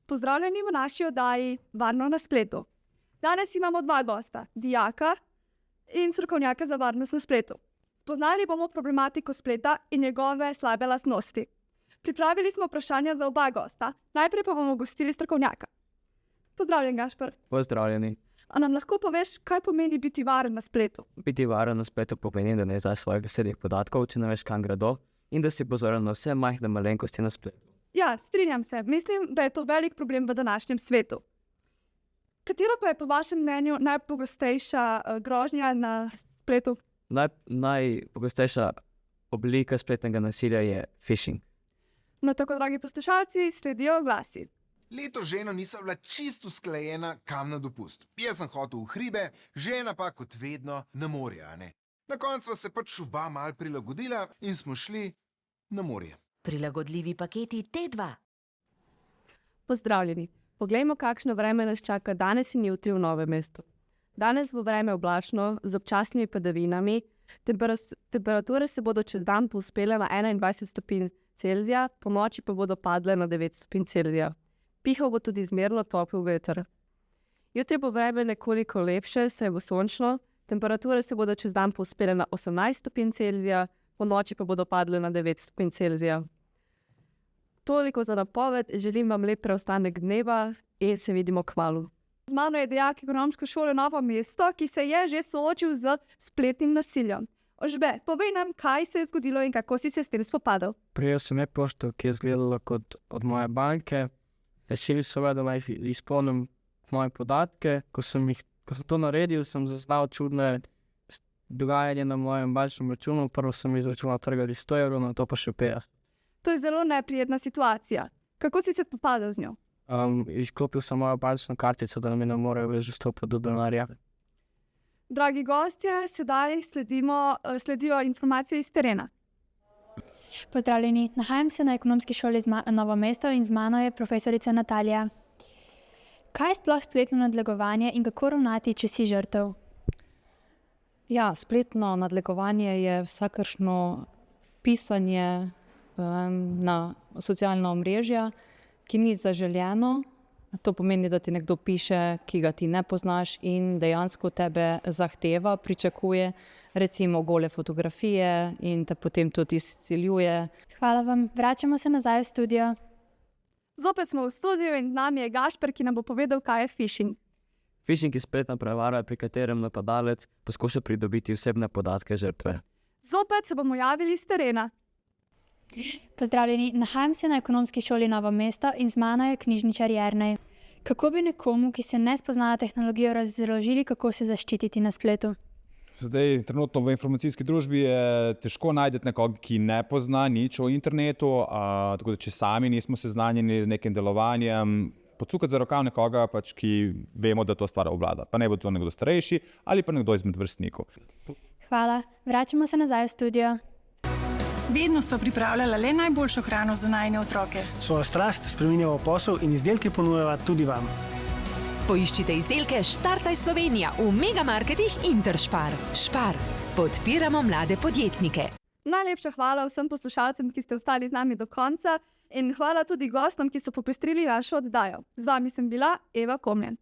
Pozdravljeni v naši oddaji Varno na spletu. Danes imamo dva gosta, dijaka in strokovnjaka za varnost na spletu. Spoznali bomo problematiko spleta in njegove slabe lastnosti. Pripravili smo vprašanja za oba gosta, najprej pa bomo gostili strokovnjaka. Pozdravljen, Gašper. Pozdravljeni. A nam lahko poveš, kaj pomeni biti varen na spletu? Biti varen na spletu pomeni, da ne izdaš svojih osebnih podatkov, če ne veš, kam gredo, in da si pozoren na vse majhne malenkosti na spletu. Ja, strinjam se. Mislim, da je to velik problem v današnjem svetu. Katera pa je po vašem mnenju najpogostejša grožnja na spletu? Najpogostejša oblika spletnega nasilja je phishing. No, tako, dragi poslušalci, sledijo oglasi. Leto ženo nisem bila čisto usklajena, kam na dopust. Jaz sem hotel v hribe, žena pa kot vedno na morje, a ne. Na koncu sva se pač oba mal prilagodila in smo šli na morje. Prilagodljivi paketi T2. Pozdravljeni. Poglejmo, kakšno vreme nas čaka danes in jutri v Novem mestu. Danes bo vreme oblačno, z občasnimi padavinami. Temperature se bodo čez dan povzpele na 21 stopinj Celzija, ponoči pa bodo padle na 9 stopinj Celzija. Pihal bo tudi zmerno topel veter. Jutri bo vreme nekoliko lepše, saj bo sončno. Temperature se bodo čez dan povzpele na 18 stopinj Celzija, ponoči pa bodo padle na 9 stopinj Celzija. Toliko za napoved, želim vam lep preostanek dneva in se vidimo kmalu. Z mano je dijak Ekonomske šole Novo mesto, ki se je že soočil z spletnim nasiljem. Ožbe, povej nam, kaj se je zgodilo in kako si se s tem spopadal. Prejel sem e-pošto, ki je izgledala kot od moje banke. Rešili so me, da naj izpolnim moje podatke. Ko sem to naredil, sem zaznal čudne dogajanje na mojem bančnem računu. Prvo sem iz računa trgali 100 evrov, na to pa še 50. To je zelo neprijetna situacija. Kako si se spopadal z njo? Izklopil sem mojo bančno kartico, da mi ne morejo več dostopati do denarja. Dragi gostje, sedaj sledijo informacije iz terena. Pozdravljeni, nahajam se na Ekonomski šoli Novo mesto in z mano je profesorica Natalija. Kaj je sploh spletno nadlegovanje in kako ravnati, če si žrtev? Ja, spletno nadlegovanje je vsakršno pisanje na socialna omrežja, ki ni zaželeno. To pomeni, da ti nekdo piše, ki ga ti ne poznaš in dejansko tebe zahteva, pričakuje, recimo gole fotografije in te potem tudi izsiljuje. Hvala vam, vračamo se nazaj v studio. Zopet smo v studiu in z nami je Gašper, ki nam bo povedal, kaj je phishing. Phishing je spletna prevara, pri katerem napadalec poskuša pridobiti osebne podatke žrtve. Zopet se bomo javili z terena. Pozdravljeni, nahajam se na Ekonomski šoli Novo mesto in z mano je knjižničar Jernej. Kako bi nekomu, ki se ne spozna na tehnologijo, razložili, kako se zaščititi na spletu? Zdaj, trenutno v informacijski družbi je težko najti nekoga, ki ne pozna nič o internetu, tako da če sami nismo seznanjeni z nekim delovanjem, pocukati za rokav nekoga, ki vemo, da to stvar obvlada. Pa ne bo to nekdo starejši ali pa nekdo izmed vrstnikov. Hvala, vračamo se nazaj v studio. Vedno so pripravljala le najboljšo hrano za najine otroke. Svojo strast spreminjava v posel in izdelke ponujava tudi vam. Poiščite izdelke Štartaj Slovenija v megamarketih Interspar. Špar. Podpiramo mlade podjetnike. Najlepša hvala vsem poslušalcem, ki ste ostali z nami do konca in hvala tudi gostom, ki so popestrili našo oddajo. Z vami sem bila Eva Komljen.